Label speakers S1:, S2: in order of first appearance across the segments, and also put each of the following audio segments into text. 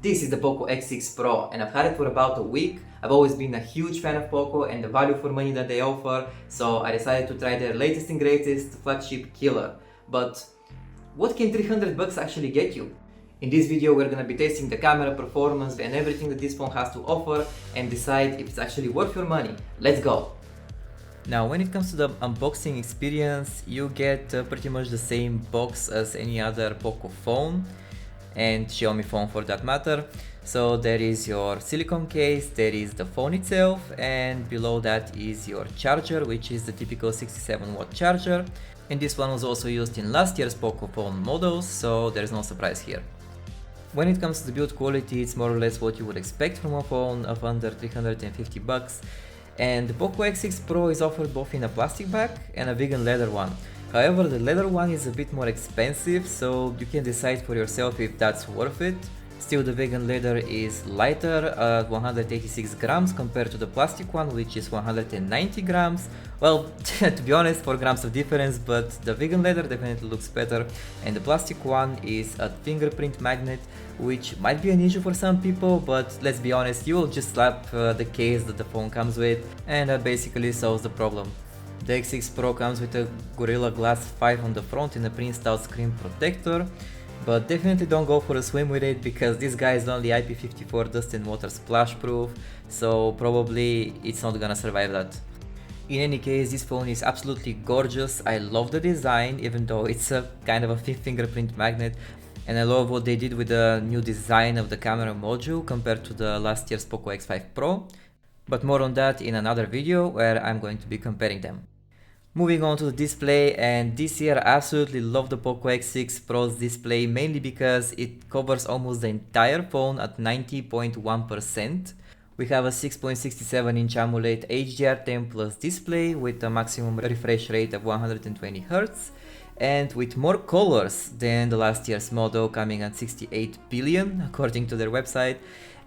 S1: This is the Poco X6 Pro and I've had it for about a week. I've always been a huge fan of Poco and the value for money that they offer, so I decided to try their latest and greatest flagship killer. But what can 300 bucks actually get you? In this video we're gonna be testing the camera performance and everything that this phone has to offer and decide if it's actually worth your money. Let's go! Now when it comes to the unboxing experience, you get pretty much the same box as any other Poco phone and Xiaomi phone for that matter. So there is your silicone case, there is the phone itself, and below that is your charger, which is the typical 67-watt charger. And this one was also used in last year's Poco phone models, so there is no surprise here. When it comes to the build quality, it's more or less what you would expect from a phone of under 350 bucks. And the Poco X6 Pro is offered both in a plastic bag and a vegan leather one. However, the leather one is a bit more expensive, so you can decide for yourself if that's worth it. Still, the vegan leather is lighter at 186 grams compared to the plastic one, which is 190 grams. Well, to be honest, 4 grams of difference, but the vegan leather definitely looks better. And the plastic one is a fingerprint magnet, which might be an issue for some people, but let's be honest, you will just slap the case that the phone comes with, and that basically solves the problem. The X6 Pro comes with a Gorilla Glass 5 on the front and a pre-installed screen protector, but definitely don't go for a swim with it because this guy is only IP54 dust and water splash proof, so probably it's not gonna survive that. In any case, this phone is absolutely gorgeous. I love the design, even though it's a kind of a fingerprint magnet, and I love what they did with the new design of the camera module compared to the last year's Poco X5 Pro, but more on that in another video where I'm going to be comparing them. Moving on to the display, and this year I absolutely love the Poco X6 Pro's display, mainly because it covers almost the entire phone at 90.1%. We have a 6.67-inch AMOLED HDR10 Plus display with a maximum refresh rate of 120 Hz and with more colors than the last year's model, coming at 68 billion according to their website,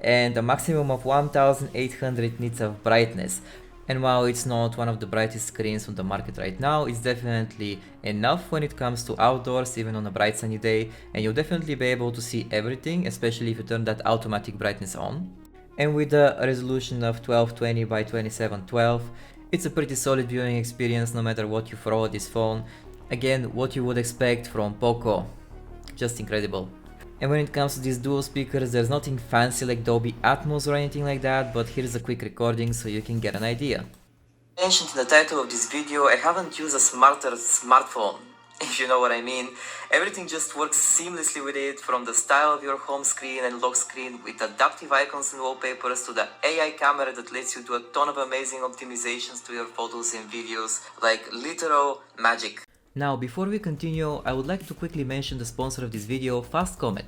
S1: and a maximum of 1800 nits of brightness. And while it's not one of the brightest screens on the market right now, it's definitely enough when it comes to outdoors, even on a bright sunny day, and you'll definitely be able to see everything, especially if you turn that automatic brightness on. And with a resolution of 1220 by 2712, it's a pretty solid viewing experience no matter what you throw at this phone. Again, what you would expect from Poco, just incredible. And when it comes to these dual speakers, there's nothing fancy like Dolby Atmos or anything like that, but here's a quick recording so you can get an idea. Mentioned in the title of this video, I haven't used a smarter smartphone, if you know what I mean. Everything just works seamlessly with it, from the style of your home screen and lock screen with adaptive icons and wallpapers to the AI camera that lets you do a ton of amazing optimizations to your photos and videos, like literal magic. Now, before we continue, I would like to quickly mention the sponsor of this video, Fastcomet.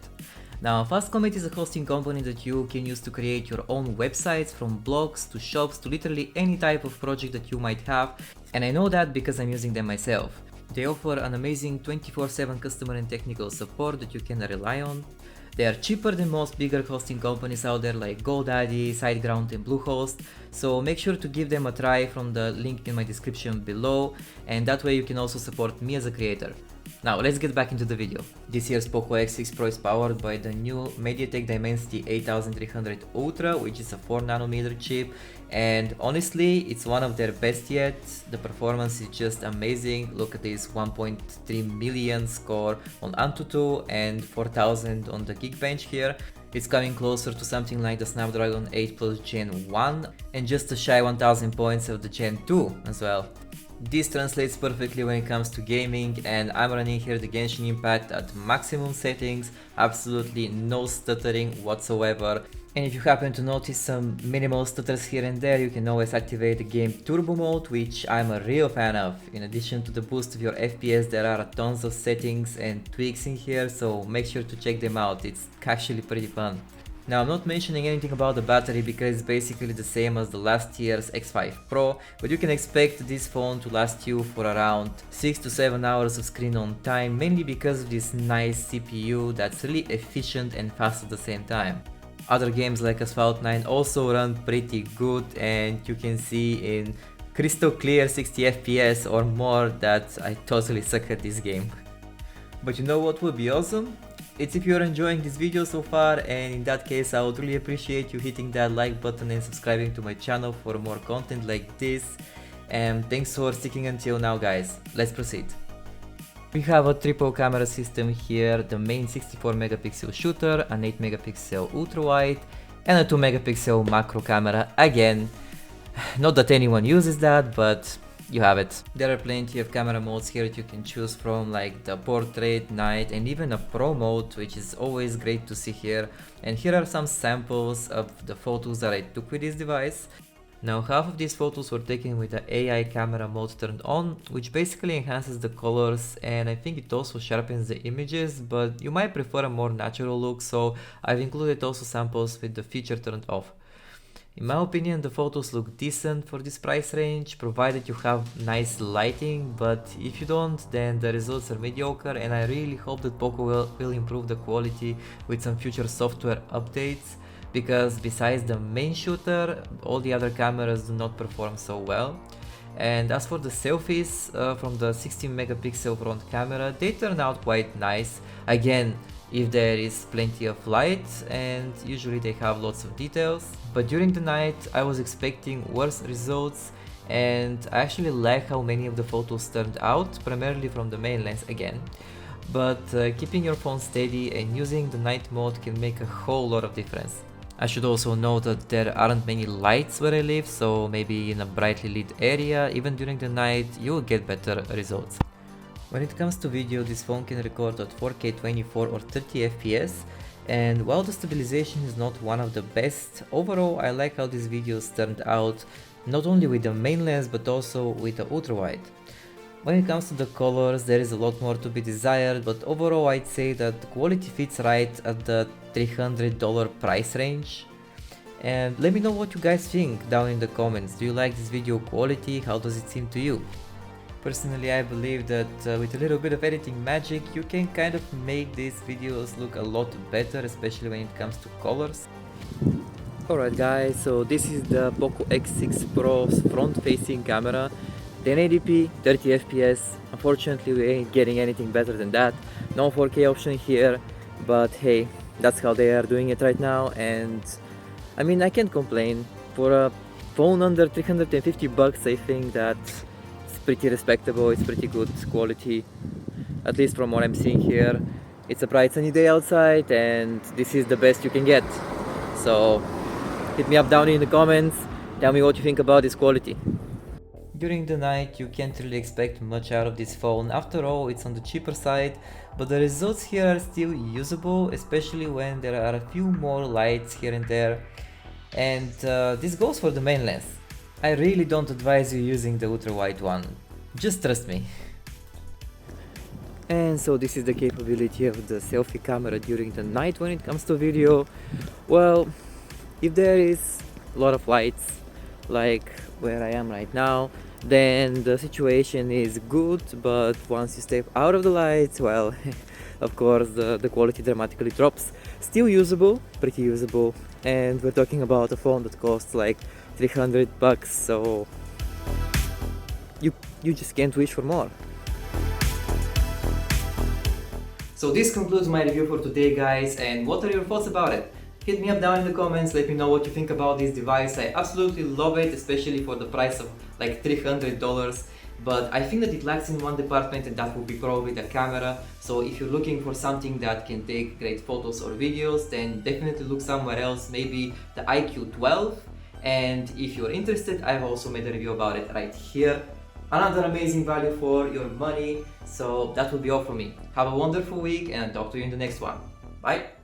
S1: Now, Fastcomet is a hosting company that you can use to create your own websites, from blogs to shops to literally any type of project that you might have, and I know that because I'm using them myself. They offer an amazing 24/7 customer and technical support that you can rely on. They are cheaper than most bigger hosting companies out there like GoDaddy, SiteGround and Bluehost, so make sure to give them a try from the link in my description below, and that way you can also support me as a creator. Now let's get back into the video. This year's Poco X6 Pro is powered by the new MediaTek Dimensity 8300 Ultra, which is a 4nm chip, and honestly it's one of their best yet. The performance is just amazing. Look at this 1.3 million score on Antutu and 4000 on the Geekbench here. It's coming closer to something like the Snapdragon 8 Plus Gen 1 and just a shy 1000 points of the Gen 2 as well. This translates perfectly when it comes to gaming, and I'm running here the Genshin Impact at maximum settings, absolutely no stuttering whatsoever. And if you happen to notice some minimal stutters here and there, you can always activate the game turbo mode, which I'm a real fan of. In addition to the boost of your FPS, there are tons of settings and tweaks in here, so make sure to check them out, it's actually pretty fun. Now, I'm not mentioning anything about the battery because it's basically the same as the last year's X5 Pro, but you can expect this phone to last you for around 6 to 7 hours of screen on time, mainly because of this nice CPU that's really efficient and fast at the same time. Other games like Asphalt 9 also run pretty good, and you can see in crystal clear 60 FPS or more that I totally suck at this game. But you know what would be awesome? It's if you're enjoying this video so far, and in that case I would really appreciate you hitting that like button and subscribing to my channel for more content like this. And thanks for sticking until now, guys. Let's proceed. We have a triple camera system here, the main 64 megapixel shooter, an 8 megapixel ultra wide, and a 2 megapixel macro camera again. Not that anyone uses that, but you have it. There are plenty of camera modes here that you can choose from, like the portrait, night, and even a pro mode, which is always great to see here. And here are some samples of the photos that I took with this device. Now, half of these photos were taken with the AI camera mode turned on, which basically enhances the colors, and I think it also sharpens the images, but you might prefer a more natural look, so I've included also samples with the feature turned off. In my opinion, the photos look decent for this price range, provided you have nice lighting, but if you don't, then the results are mediocre, and I really hope that Poco will improve the quality with some future software updates, because besides the main shooter, all the other cameras do not perform so well. And as for the selfies from the 16 megapixel front camera, they turn out quite nice. Again, if there is plenty of light, and usually they have lots of details. But during the night I was expecting worse results, and I actually like how many of the photos turned out, primarily from the main lens again. But keeping your phone steady and using the night mode can make a whole lot of difference. I should also note that there aren't many lights where I live, so maybe in a brightly lit area, even during the night, you will get better results. When it comes to video, this phone can record at 4K 24 or 30 FPS, and while the stabilization is not one of the best, overall I like how these videos turned out, not only with the main lens but also with the ultra wide. When it comes to the colors, there is a lot more to be desired, but overall I'd say that the quality fits right at the $300 price range. And let me know what you guys think down in the comments. Do you like this video quality? How does it seem to you? Personally, I believe that with a little bit of editing magic, you can kind of make these videos look a lot better, especially when it comes to colors. Alright guys, so this is the Poco X6 Pro's front-facing camera. 1080p, 30 FPS. Unfortunately, we ain't getting anything better than that. No 4K option here, but hey, that's how they are doing it right now, and I mean, I can't complain. For a phone under 350 bucks, I think that pretty respectable, it's pretty good quality, at least from what I'm seeing here. It's a bright sunny day outside, and this is the best you can get. So hit me up down in the comments, tell me what you think about this quality. During the night you can't really expect much out of this phone. After all, it's on the cheaper side, but the results here are still usable, especially when there are a few more lights here and there. And this goes for the main lens. I really don't advise you using the ultra wide one, just trust me. And so this is the capability of the selfie camera during the night when it comes to video. Well, if there is a lot of lights, like where I am right now, then the situation is good, but once you step out of the lights, well, of course the quality dramatically drops. Still usable, pretty usable, and we're talking about a phone that costs like 300 bucks, so you just can't wish for more. So this concludes my review for today, guys, and what are your thoughts about it? Hit me up down in the comments, let me know what you think about this device. I absolutely love it, especially for the price of like $300, but I think that it lacks in one department, and that would be probably the camera. So if you're looking for something that can take great photos or videos, then definitely look somewhere else, maybe the iQ12. And if you're interested, I've also made a review about it right here. Another amazing value for your money. So that will be all from me. Have a wonderful week, and I'll talk to you in the next one. Bye!